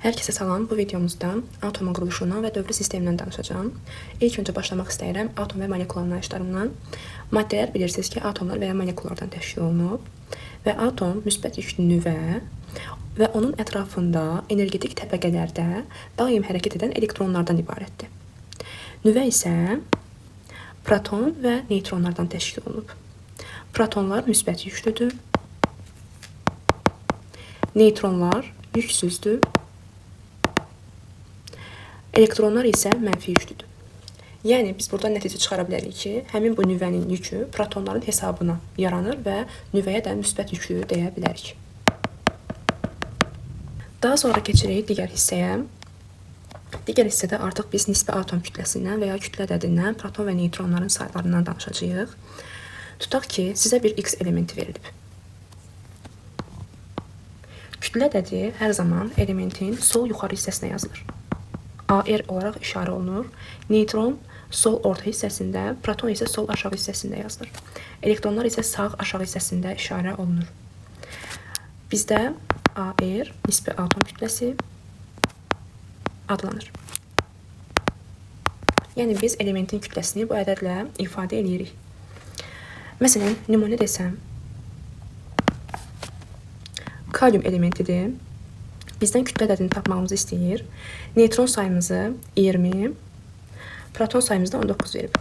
Herkese salam. Bu videomuzda atomun quruluşundan və dövrü sistemindən danışacağım. İlk öncə başlamaq istəyirəm atom və molekul anlayışlarından. Maddələr bilirsiniz ki, atomlar və ya molekullardan təşkil olunub və atom müsbət yüklü nüvə və onun ətrafında energetik təbəqələrdə daim hərəkət edən elektronlardan ibarətdir. Nüvə isə proton və neytronlardan təşkil olunub. Protonlar müsbət yüklüdür. Neytronlar yüksüzdür. Elektronlar isə mənfi yüklüdür. Yəni, biz buradan nəticə çıxara bilərik ki, həmin bu nüvənin yükü protonların hesabına yaranır və nüvəyə də müsbət yüklü deyə bilərik. Daha sonra keçirik digər hissəyə. Digər hissədə artıq biz nisbi atom kütləsindən və ya kütlə ədədindən, proton və neytronların saylarından danışacağıq. Tutaq ki, sizə bir X elementi verilib. Kütlə ədədi hər zaman elementin sol yuxarı hissəsinə yazılır. AR olaraq işarə olunur. Neytron sol orta hissəsində, proton isə sol aşağı hissəsində yazılır. Elektronlar isə sağ aşağı hissəsində işarə olunur. Bizdə AR nisbi atom kütləsi adlanır. Yəni biz elementin kütləsini bu ədədlə ifadə edirik. Məsələn, nümunə desəm, kalium elementidir. Bizdən kütlə ədədini tapmağımızı istəyir. Neytron sayımızı 20, proton sayımızda 19 verib.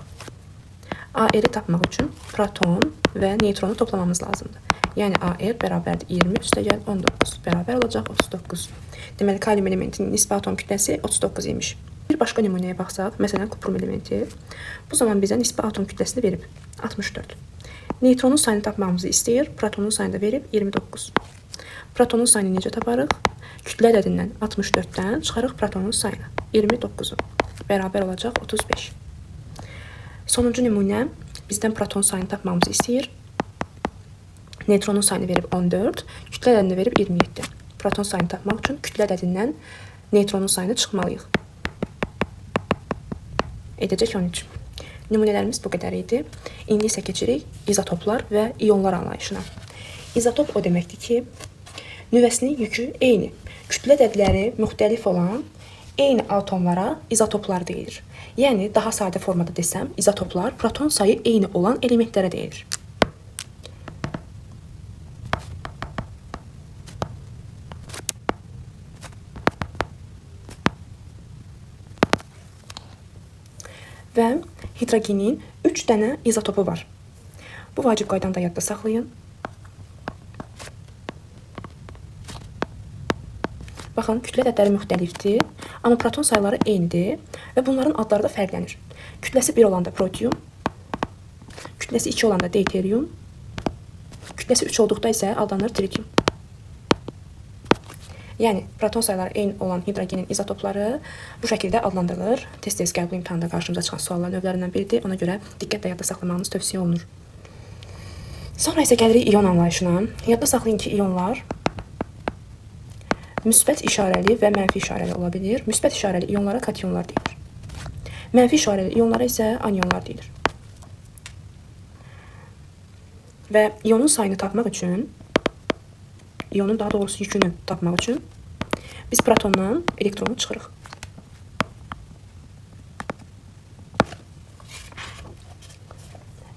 AR-i tapmaq üçün proton və neytronu toplamamız lazımdır. Yəni AR bərabərdir 20 üstəgəl 19 bərabər olacaq 39. Deməli, kalium elementinin nisbi atom kütləsi 39 imiş. Bir başqa nümunəyə baxsaq, məsələn, kuprum elementi. Bu zaman bizə nisbi atom kütləsini verib 64. Neytronun sayını tapmağımızı istəyir, protonun sayını da verib 29. Protonun sayını necə taparıq? Kütlə ədədindən 64-dən çıxarıq protonun sayını 29-u. Bərabər olacaq 35. Sonuncu nümunə bizdən proton sayını tapmamızı istəyir. Neytronun sayını verib 14, kütlə ədədini verib 27. Proton sayını tapmaq üçün kütlə ədədindən neytronun sayını çıxmalıyıq. Edəcək 13. Nümunələrimiz bu qədər idi. İndi isə keçirik izotoplar və iyonlar anlayışına. İzotop o deməkdir ki, nüvəsinin yükü eyni. Kütlə ədədləri müxtəlif olan eyni atomlara izotoplar deyilir. Yəni, daha sadə formada desəm, izotoplar proton sayı eyni olan elementlərə deyilir. Və hidrogenin 3 dənə izotopu var. Bu vacib qaydanı da yadda saxlayın. Baxın, kütlə ədədləri müxtəlifdir, amma proton sayları eynidir və bunların adları da fərqlənir. Kütləsi 1 olanda protium, kütləsi 2 olanda deuterium, kütləsi 3 olduqda isə adlanır tritium. Yəni, proton sayları eyni olan hidrogenin izotopları bu şəkildə adlandırılır. Tez-tez qəbul imtahanında qarşımıza çıxan suallar növlərindən biridir. Ona görə diqqətlə yadda saxlamağınız tövsiyə olunur. Sonra isə gəlirik iyon anlayışına. Yadda saxlayın ki, iyonlar müsbət işarəli və mənfi işarəli ola bilir. Müsbət işarəli iyonlara kationlar deyilir. Mənfi işarəli iyonlara isə anionlar deyilir. Və iyonun sayını tapmaq üçün, iyonun daha doğrusu yükünü tapmaq üçün biz protondan elektronu çıxırıq.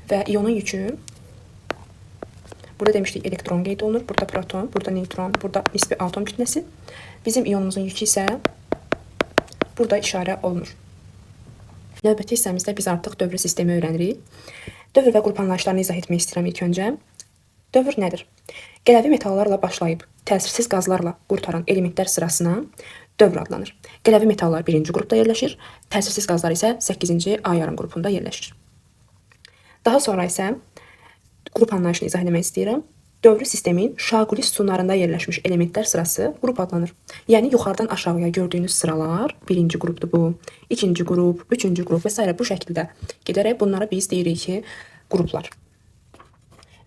Və iyonun yükü, burada demişdik elektron qeyd olunur, burada proton, burada neytron, burada nisbi atom kütləsi. Bizim iyonumuzun yükü isə burada işarə olunur. Növbəti hissəmizdə biz artıq dövrü sistemi öyrənirik. Dövr və qrup anlayışlarını izah etmək istəyirəm ilk öncə. Dövr nədir? Qələvi metallarla başlayıb təsirsiz qazlarla qurtaran elementlər sırasına dövr adlanır. Qələvi metallar 1-ci qrupda yerləşir, təsirsiz qazlar isə 8-ci A yarım qrupunda yerləşir. Daha sonra isə qrup anlayışını izah etmək istəyirəm. Dövrü sistemin şaquli sütunlarında yerləşmiş elementlər sırası qrup adlanır. Yəni, yuxarıdan aşağıya gördüyünüz sıralar 1-ci qrupdur bu, 2-ci qrup, 3-cü qrup və s. bu şəkildə gedərək bunlara biz deyirik ki, qruplar.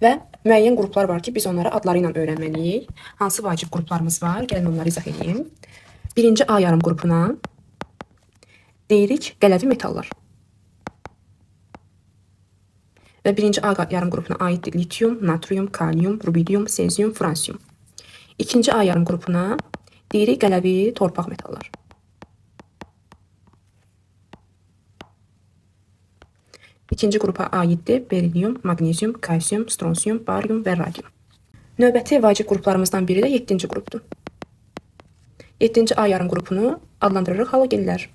Və müəyyən qruplar var ki, biz onları adları ilə öyrənməliyik. Hansı vacib qruplarımız var? Gəlin onları izah edeyim. 1-ci A yarım qrupuna deyirik qələvi metallar. Və 1-ci A yarım qrupuna aiddir litium, natrium, kalium, rubidium, senzium, fransium. 2-ci A yarım qrupuna Diri, qələvi, torpaq metallar. İkinci qrupa aiddir berilyum, magnezium, kalsium, stronsium, barium və radium. Növbəti vacib qruplarımızdan biri də 7-ci qrupdur. 7-ci A yarım qrupunu adlandırırıq halogenlər.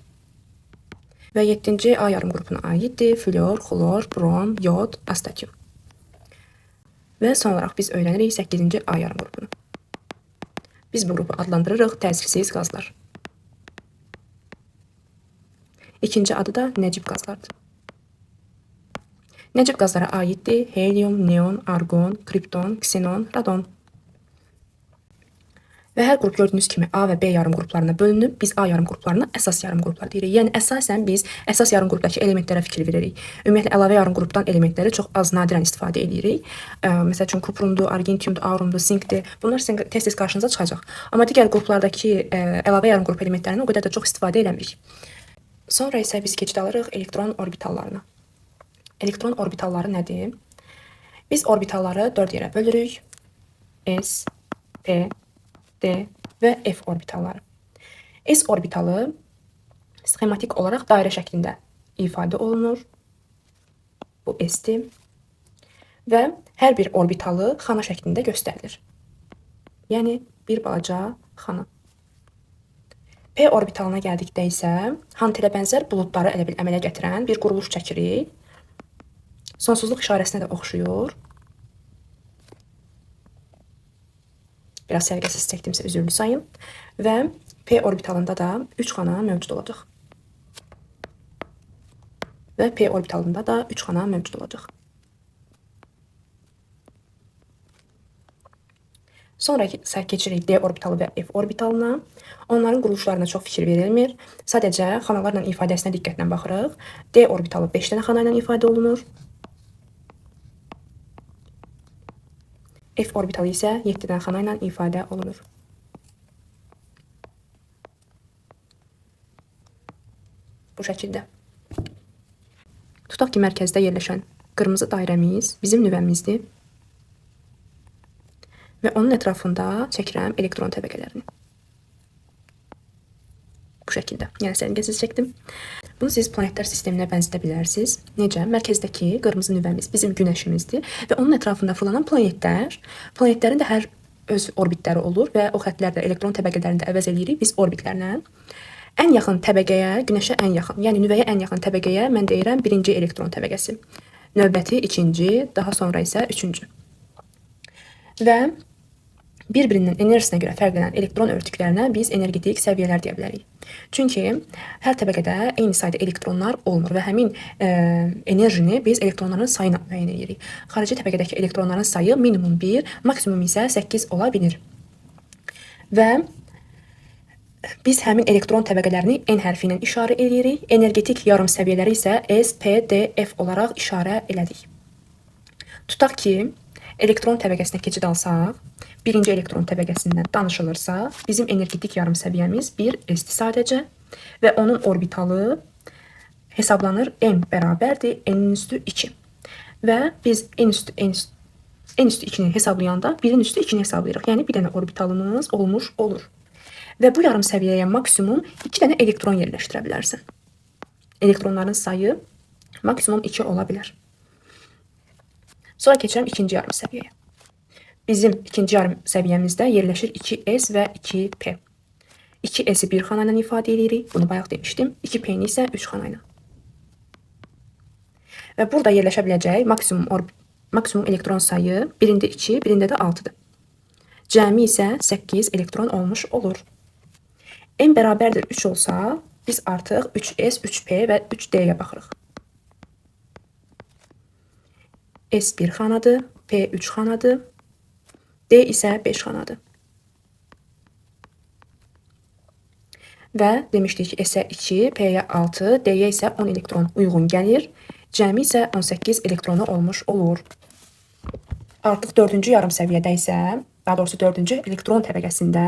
Və 7-ci A yarım qrupuna aiddir flor, xlor, brom, yod, astatium. Və son olaraq biz öyrənirik 8-ci A yarım qrupunu. Biz bu qrupu adlandırırıq təsirsiz qazlar. İkinci adı da nəcib qazlardır. Nəcib qazlara aiddir helium, neon, argon, kripton, ksenon, radon. Və hər qrup gördüyünüz kimi A və B yarım qruplarına bölünüb. Biz A yarım qruplarına əsas yarım qruplar deyirik. Yəni əsasən biz əsas yarım qrupdakı elementlərə fikir veririk. Ümumiyyətlə əlavə yarım qrupdan elementləri çox az nadirən istifadə edirik. Məsəl üçün kuprumdur, argentiumdur, aurumdur, zinkdir. Bunlar sizin tez-tez qarşınıza çıxacaq. Amma digər qruplardakı əlavə yarım qrup elementlərini o qədər də çox istifadə eləmirik. Sonra isə biz keçid alırıq elektron orbitallarına. Elektron orbitalları nədir? Biz orbitalları 4 yerə bölürük. S, P, D və F orbitalları. S orbitalı sxematik olaraq dairə şəklində ifadə olunur. Bu S-dir. Və hər bir orbitalı xana şəklində göstərilir. Yəni, bir balaca xana. P orbitalına gəldikdə isə hantelə bənzər buludları elə bil əmələ gətirən bir quruluş çəkirik. Sonsuzluq işarəsinə də oxşuyur. Biraz səliqəsiz çəkdimsə üzürlü sayın. Və P orbitalında da 3 xana mövcud olacaq. Və P orbitalında da 3 xana mövcud olacaq. Sonra keçirik D orbitalı və F orbitalına. Onların quruluşlarına çox fikir verilmir. Sadəcə xanalarla ifadəsinə diqqətlə baxırıq. D orbitalı 5 dənə xana ilə ifadə olunur. F orbitalı isə 7 dənə xana ilə ifadə olunur. Bu şəkildə. Tutaq ki, mərkəzdə yerləşən qırmızı dairəmiz bizim nüvəmizdir. Və onun ətrafında çəkirəm elektron təbəqələrini. Bu şəkildə. Yəni səliqəsiz çəkdim. Bunu siz planetlər sisteminə bənzədə bilərsiniz. Necə? Mərkəzdəki qırmızı nüvəmiz bizim günəşimizdir və onun ətrafında fırlanan planetlərin də hər öz orbitləri olur və o xəttlər də elektron təbəqələrini də əvəz edirik biz orbitlərlə. Ən yaxın təbəqəyə, günəşə ən yaxın, yəni nüvəyə ən yaxın təbəqəyə mən deyirəm birinci elektron təbəqəsi. Növbəti ikinci, daha sonra isə üçüncü. Və bir-birinin enerjisinə görə fərqlənən elektron örtüklərinə biz energetik səviyyələr deyə bilərik. Çünki hər təbəqədə eyni sayda elektronlar olmur və həmin enerjini biz elektronların sayına müəyyən edirik. Xarici təbəqədəki elektronların sayı minimum 1, maksimum isə 8 ola bilir. Və biz həmin elektron təbəqələrini N hərfi ilə işarə edirik. Energetik yarım səviyyələri isə S, P, D, F olaraq işarə elədik. Tutaq ki, elektron təbəqəsinə keçid alsaq, birinci elektron təbəqəsindən danışılırsa, bizim energetik yarım səviyyəmiz 1 S-dir sadəcə və onun orbitalı hesablanır N bərabərdir N üstü 2. Və biz N üstü 2-ni hesablayanda 1-in üstü 2-ni hesablayırıq. Yəni bir dənə orbitalımız olmuş olur. Və bu yarım səviyyəyə maksimum 2 dənə elektron yerləşdirə bilərsən. Elektronların sayı maksimum 2 ola bilər. Sonra keçirəm ikinci yarım səviyyəyə. Bizim ikinci yarım səviyyəmizdə yerləşir 2S və 2P. 2S'i bir xana ilə ifadə edirik. Bunu bayaq demişdim. 2P'ni isə 3 xana ilə. Və burada yerləşə biləcək maksimum elektron sayı birində 2, birində də 6-dır. Cəmi isə 8 elektron olmuş olur. N bərabərdir 3 olsa, biz artıq 3S, 3P və 3D'yə baxırıq. S 1 xanadır, P 3 xanadır, D isə 5 xanadır. Və demişdik ki, S-ə 2, P-yə 6, D-yə isə 10 elektron uyğun gəlir. Cəmi isə 18 elektronu olmuş olur. Artıq 4-cü yarım səviyyədə isə, daha doğrusu 4-cü elektron təbəqəsində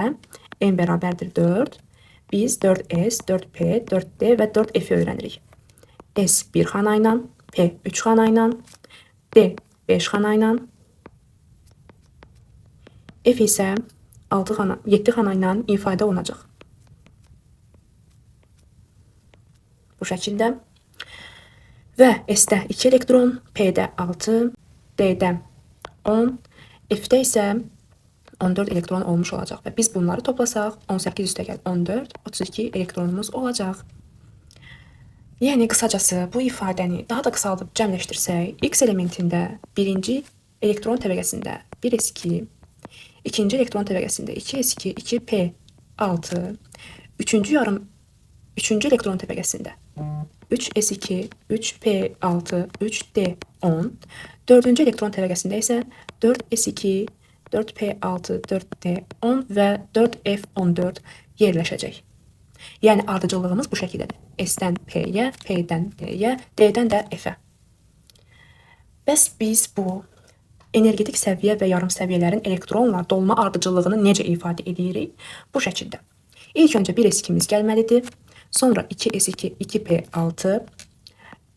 N bərabərdir 4. Biz 4S, 4P, 4D və 4F'i öyrənirik. S 1 xana ilə, P 3 xana ilə, D 5 xana ilə, F isə 6 xana, 7 xana ilə ifadə olunacaq. Bu şəkildə. Və S-də 2 elektron, P-də 6, D-də 10, F-də isə 14 elektron olmuş olacaq. Və biz bunları toplasaq 18 üstəgəl 14, 32 elektronumuz olacaq. Yəni qısacası bu ifadəni daha da qısaldıb cəmləşdirsək, X elementində birinci elektron təbəqəsində 1s2, ikinci elektron təbəqəsində 2s2, 2p6, üçüncü elektron təbəqəsində 3s2, 3p6, 3d10, dördüncü elektron təbəqəsində isə 4s2, 4p6, 4d10 və 4f14 yerləşəcək. Yəni ardıcıllığımız bu şəkildədir. S-dən P-yə, P-dən D-yə, D-dən də F-ə. Bəs biz bu energetik səviyyə və yarım səviyyələrin elektronla dolma ardıcıllığını necə ifadə edirik? Bu şəkildə. İlk öncə 1s2-miz gəlməlidir. Sonra 2s2, 2p6,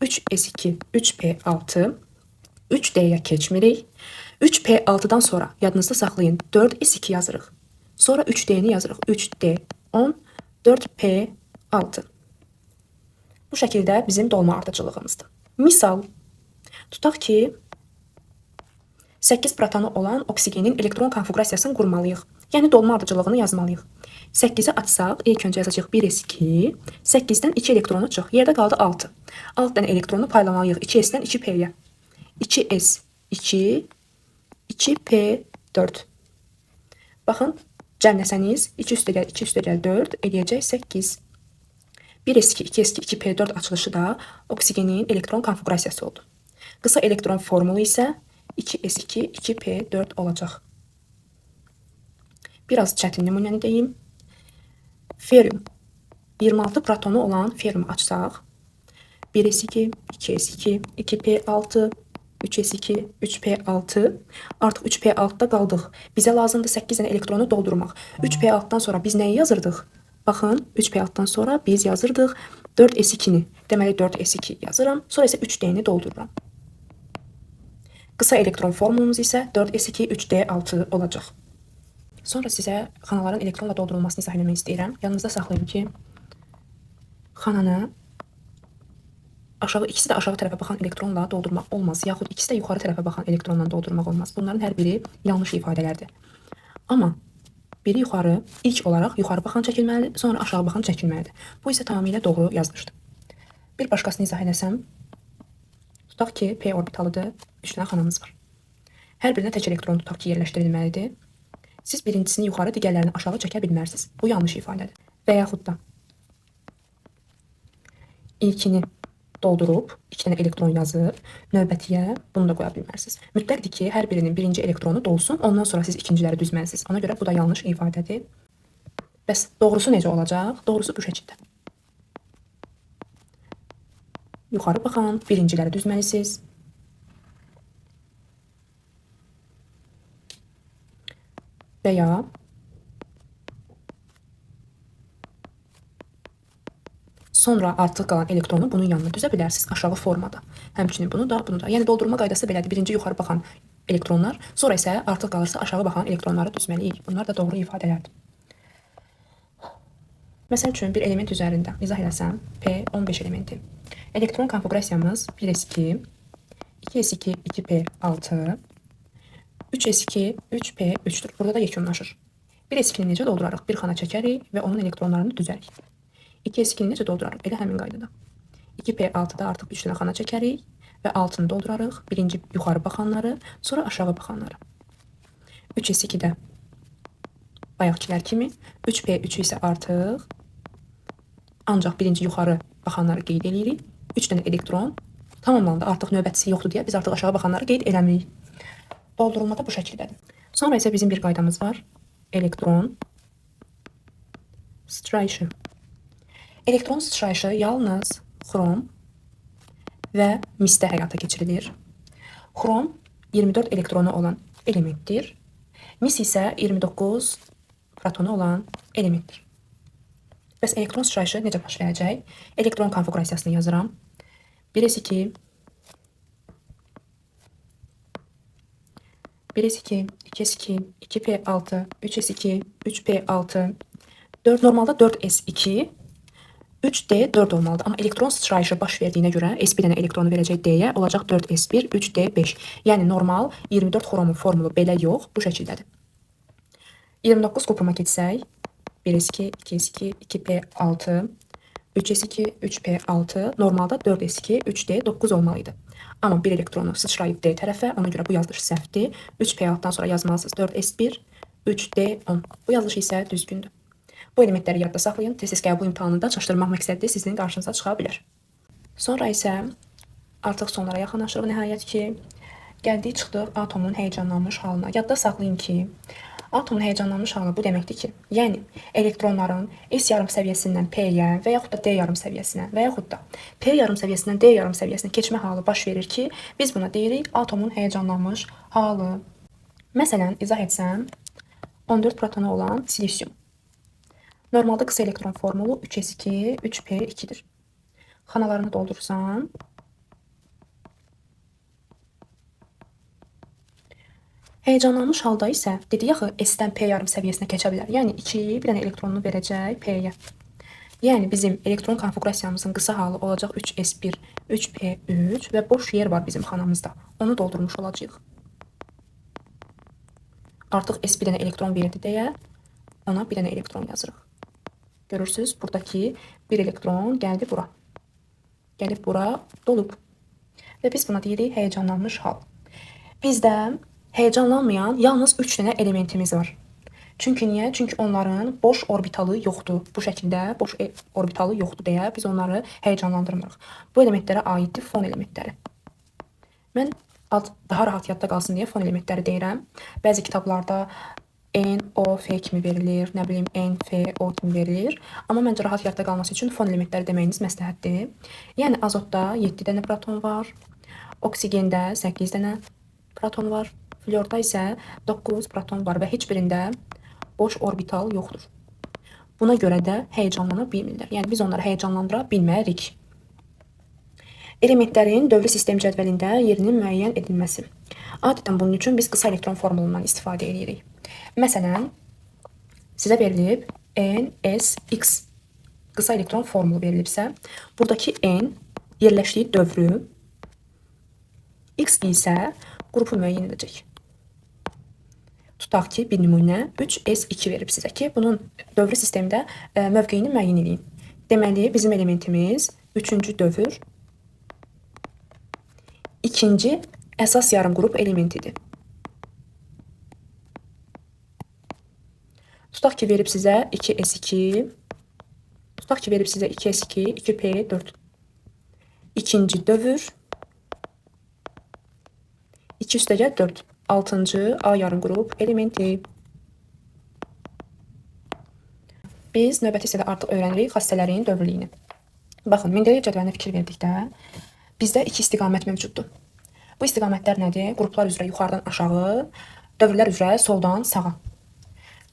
3s2, 3p6, 3d-yə keçmirik. 3p6-dan sonra yadınızda saxlayın 4s2 yazırıq. Sonra 3d-ni yazırıq. 3d10, 4p6. Bu şəkildə bizim dolma ardıcıllığımızdır. Misal, tutaq ki, 8 protonu olan oksigenin elektron konfigurasiyasını qurmalıyıq. Yəni dolma ardıcıllığını yazmalıyıq. 8-i açsaq, ilk öncə yazacaq 1s2, 8-dən 2 elektronu çıx. Yerdə qaldı 6. 6 dənə elektronu paylamalıyıq 2s-dən 2p-yə. 2s2, 2p4. Baxın, cəmləsəniz 2 üstəgəl 2 üstəgəl 4 eləyəcək 8. 1s2, 2s2, 2p4 açılışı da oksigenin elektron konfigurasiyası oldu. Qısa elektron formulu isə 2s2, 2p4 olacaq. Biraz çətin nümunəni deyim. Ferium. 26 protonu olan feriumu açsaq, 1s2, 2s2, 2p6, 3s2, 3p6. Artıq 3p6-da qaldıq. Bizə lazımdır 8 dənə elektronu doldurmaq. 3p6-dan sonra biz nəyi yazırdıq? Baxın, 3p6-dan sonra biz yazırdıq 4s2-ni. Deməli 4s2 yazıram. Sonra isə 3d-ni doldururam. Qısa elektron formulumuz isə 4s2, 3d6 olacaq. Sonra sizə xanaların elektronla doldurulmasını izah etmək istəyirəm. Yanınızda saxlayın ki, xananı ikisi də aşağı tərəfə baxan elektronla doldurmaq olmaz, yaxud ikisi də yuxarı tərəfə baxan elektronla doldurmaq olmaz. Bunların hər biri yanlış ifadələrdir. Amma biri yuxarı, ilk olaraq yuxarı baxan çəkilməlidir, sonra aşağı baxan çəkilməlidir. Bu isə tamamilə doğru yazılmışdır. Bir başqasını izah edəsəm, tutaq ki, p orbitalıdır, 3 dənə xanamız var. Hər birinə tək elektron tutaq ki, yerləşdirilməlidir. Siz birincisini yuxarı, digərlərini aşağı çəkə bilmərsiniz. Bu yanlış ifadədir. Və yaxud da ilkini doldurub, 2 dənə elektron yazıb, növbətiyə bunu da qoya bilmərsiniz. Mütləqdir ki, hər birinin birinci elektronu dolsun, ondan sonra siz ikinciləri düzməlisiniz. Ona görə bu da yanlış ifadədir. Bəs doğrusu necə olacaq? Doğrusu bu şəkildə. Yuxarı baxan birinciləri düzməlisiniz. Və ya sonra artıq qalan elektronu bunun yanına düzə bilərsiniz aşağı formada. Həmçinin bunu da. Yəni doldurma qaydası belədir. Birinci yuxarı baxan elektronlar, sonra isə artıq qalırsa aşağı baxan elektronları düzməliyik. Bunlar da doğru ifadələrdir. Məsəl üçün bir element üzərində izah eləsəm, P15 elementi. Elektron konfigurasiyamız 1s2, 2s2, 2p6, 3s2, 3p3'dür. Burada da yekunlaşır. 1s2-ni necə doldurarıq? Bir xana çəkərik və onun elektronlarını düzərik. 2s2-ni necə doldurarıq? Elə həmin qaydada. 2p6-da artıq 3 dənə xana çəkərik və altını doldurarıq. Birinci yuxarı baxanları, sonra aşağı baxanları. 3s2-də bayaqkilər kimi, 3p3 isə artıq ancaq birinci yuxarı baxanları qeyd edirik. 3 dənə elektron tamamlandı. Artıq növbətisi yoxdur deyə biz artıq aşağı baxanları qeyd eləmirik. Doldurulma da bu şəkildədir. Sonra isə bizim bir qaydamız var. Elektron sıçrayışı. Elektron sıçrayışı yalnız xrom və misdə həyata keçirilir. Xrom 24 elektronu olan elementdir. Mis isə 29 protonu olan elementdir. Bəs elektron sıçrayışı necə baş verəcək? Elektron konfigurasiyasını yazıram. 1s2, 1s2, 2s2, 2p6, 3s2, 3p6, 4 normalda 4s2, 3d4 olmalıdır. Amma elektron sıçrayışı baş verdiyinə görə s1 dənə elektronu verəcək d-yə olacaq 4s1, 3d5. Yəni normal 24 xromun formulu belə yox, bu şəkildədir. 29 qrupuma keçsək, 1s2, 2s2, 2p6, 3s2, 3p6, normalda 4s2, 3d9 olmalıydı. Amma bir elektronu sıçrayıb d tərəfə, ona görə bu yazılış səhvdir. 3p6-dan sonra yazmalısınız 4s1, 3d10. Bu yazılış isə düzgündür. Bu elementləri yadda saxlayın. Tez-tez qəbul imtahanında çaşdırmaq məqsədli sizin qarşınıza çıxa bilər. Sonra isə artıq sonlara yaxınlaşırıq nəhayət ki, gəldik çıxdıq atomun həyəcanlanmış halına. Yadda saxlayın ki, atomun həyəcanlanmış halı bu deməkdir ki, yəni elektronların S yarım səviyyəsindən P-yə və yaxud da D yarım səviyyəsinə və yaxud da P yarım səviyyəsindən D yarım səviyyəsinə keçmə halı baş verir ki, biz buna deyirik atomun həyəcanlanmış halı. Məsələn, izah etsəm, 14 protonu olan silisium. Normalda qısa elektron formulu 3s2, 3p2'dir. Xanalarını doldursan, həyəcanlanmış halda isə dedik axı S-dən P yarım səviyyəsinə keçə bilər. Yəni 2 bir dənə elektronunu verəcək P-yə. Yəni bizim elektron konfigurasiyamızın qısa halı olacaq 3s1, 3p3 və boş yer var bizim xanamızda. Onu doldurmuş olacağıq. Artıq S bir dənə elektron verdi deyə ona bir dənə elektron yazırıq. Görürsünüz, buradakı bir elektron gəldi bura. Gəlib bura dolub. Və biz buna deyirik həyəcanlanmış hal. Bizdə həyəcanlanmayan yalnız 3 dənə elementimiz var. Çünki niyə? Çünki onların boş orbitalı yoxdur. Bu şəkildə boş orbitalı yoxdur deyə biz onları həyəcanlandırmırıq. Bu elementlərə aiddir fon elementləri. Mən daha rahat yadda qalsın deyə fon elementləri deyirəm. Bəzi kitablarda NOF kimi verilir, nə bilim NFO kimi verilir. Amma məncə rahat yadda qalması üçün fon elementləri deməyiniz məsləhətdir. Yəni azotda 7 dənə proton var, oksigenda 8 dənə proton var, florda isə 9 proton var və heç birində boş orbital yoxdur. Buna görə də həyəcanlana bilmirlər. Yəni biz onları həyəcanlandıra bilmərik. Elementlərin dövrü sistem cədvəlində yerinin müəyyən edilməsi. Adətən bunun üçün biz qısa elektron formulundan istifadə edirik. Məsələn, sizə verilib NSX qısa elektron formulu verilibsə, buradakı N yerləşdiyi dövrü, X isə qrupu müəyyən edəcək. Tutaq ki, bir nümunə 3s2 verib sizə ki, bunun dövrü sistemdə mövqeyini müəyyən edin. Deməli, bizim elementimiz 3-cü dövr, 2-ci əsas yarım qrup elementidir. Tutaq ki, verib sizə 2s2, tutaq ki, verib sizə 2s2, 2p4. 2-ci dövr, 2 üstəgəl 4. 6-cı A yarım qrup elementi. Biz növbəti hissədə artıq öyrənirik xassələrin dövrlüyünü. Baxın, Mendeleyev cədvəlinə fikir verdikdə bizdə 2 istiqamət mövcuddur. Bu istiqamətlər nədir? Qruplar üzrə yuxarıdan aşağı, dövrlər üzrə soldan sağa.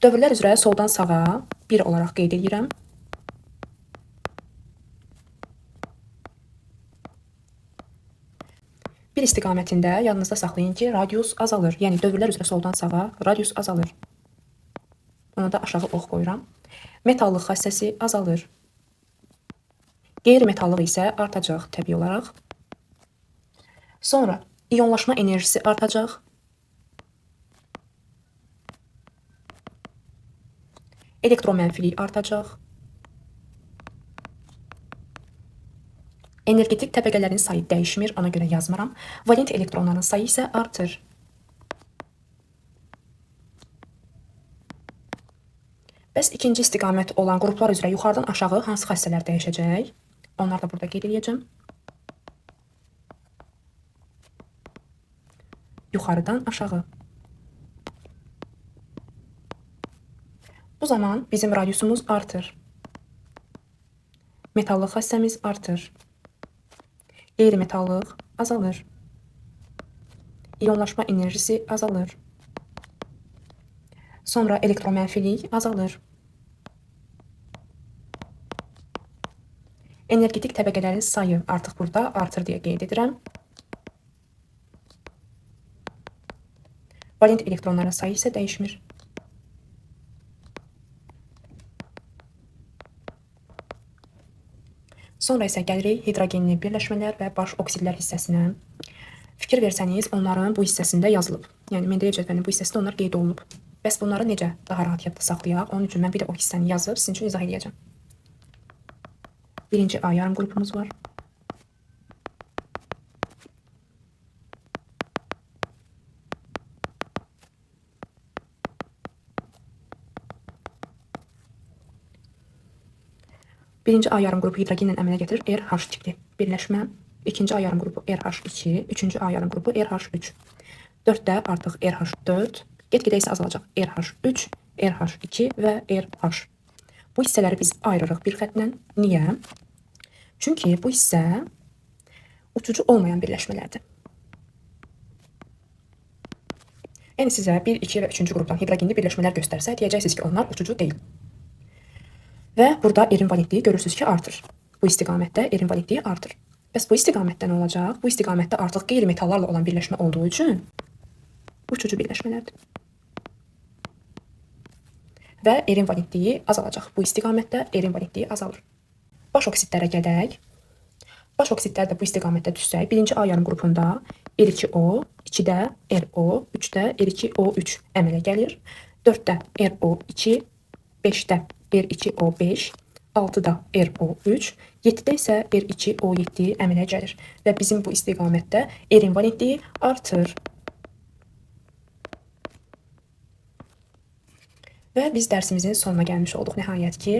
Dövrlər üzrə soldan sağa 1 olaraq qeyd edirəm. Bir istiqamətində yadınızda saxlayın ki, radius azalır. Yəni dövrlər üzrə soldan sağa radius azalır. Ona da aşağı ox qoyuram. Metallıq xassəsi azalır. Qeyri-metallıq isə artacaq təbii olaraq. Sonra iyonlaşma enerjisi artacaq. Elektromənfilik artacaq. Energetik təbəqələrin sayı dəyişmir, ona görə yazmıram. Valent elektronların sayı isə artır. Bəs ikinci istiqamət olan qruplar üzrə yuxarıdan aşağı hansı xassələr dəyişəcək? Onları da burada qeyd edəcəm. Yuxarıdan aşağı. Bu zaman bizim radiusumuz artır. Metallıq xassəmiz artır. Qeyri-metallıq azalır. İyonlaşma enerjisi azalır. Sonra elektromənfilik azalır. Energetik təbəqələrin sayı artıq burada artır deyə qeyd edirəm. Valent elektronların sayı isə dəyişmir. Sonra isə gəlirik hidrogenli birləşmələr və baş oksidlər hissəsinə. Fikir versəniz, onların bu hissəsində yazılıb. Yəni Mendeleyev cədvəlinin bu hissəsində onlar qeyd olunub. Bəs bunları necə daha rahat yadda saxlayaq? Onun üçün mən bir də o hissəni yazıb sizin üçün izah edəcəm. Birinci A yarım qrupumuz var. Birinci A yarım qrupu hidrogenlə əmələ gətirir RH tipli birləşmə. İkinci A yarım qrupu RH2, üçüncü A yarım qrupu RH3. 4-də artıq RH4, get-gedə isə azalacaq RH3, RH2 və RH. Bu hissələri biz ayırırıq bir xətlə. Niyə? Çünki bu hissə uçucu olmayan birləşmələrdir. Yəni sizə 1, 2 və 3-cü qrupdan hidrogenli birləşmələr göstərsə, deyəcəksiniz ki, onlar uçucu deyil. Və burada erin valentliyi görürsünüz ki, artır. Bu istiqamətdə erin valentliyi artır. Bəs bu istiqamətdə nə olacaq? Bu istiqamətdə artıq qeyri-metallarla olan birləşmə olduğu üçün uçucu birləşmələrdir. Və erin valentliyi azalacaq. Bu istiqamətdə erin valentliyi azalır. Baş oksidlərə gələk. Baş oksidlər də bu istiqamətdə düşsək, birinci A yarım qrupunda R2O, 2-də RO, 3-də R2O3 əmələ gəlir. 4-də RO2, 5-də R2O5, 6-da RO3, 7-də isə R2O7 əmələ gəlir. Və bizim bu istiqamətdə erin valentliyi artır. Və biz dərsimizin sonuna gəlmiş olduq nəhayət ki.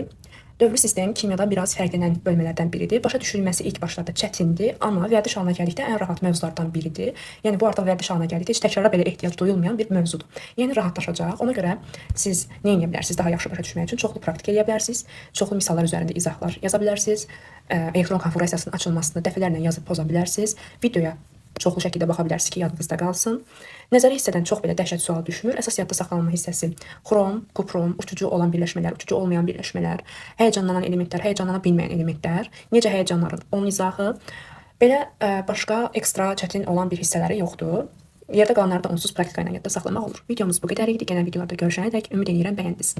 Dövrü sistem kimyada biraz fərqlənən bölmələrdən biridir. Başa düşülməsi ilk başlarda çətindir, amma vərdiş halına gəldikdə ən rahat mövzulardan biridir. Yəni bu artıq vərdiş halına gəldikdə heç təkrara belə ehtiyac duyulmayan bir mövzudur. Yəni rahatlaşacaq. Ona görə siz nə edə bilərsiniz daha yaxşı başa düşmək üçün? Çoxlu praktik edə bilərsiniz. Çoxlu misallar üzərində izahlar yaza bilərsiniz. Elektron konfigurasiyasının açılmasını dəfələrlə yazıb poza bilərsiniz. Videoya çoxlu şəkildə baxa bilərsiniz ki, yadınızda qalsın. Nəzəri hissədən çox belə dəhşət sual düşmür. Əsas yadda saxlanma hissəsi xrom, kuprum, uçucu olan birləşmələr, uçucu olmayan birləşmələr, həyəcanlanan elementlər, həyəcanlana bilməyən elementlər, necə həyəcanların onun izahı. Belə başqa ekstra çətin olan bir hissələri yoxdur. Yerdə qalanları da onsuz praktika ilə yadda saxlamaq olur. Videomuz bu qədər idi. Gələn videolarda görüşənədək ümid edirəm bəyəndiniz.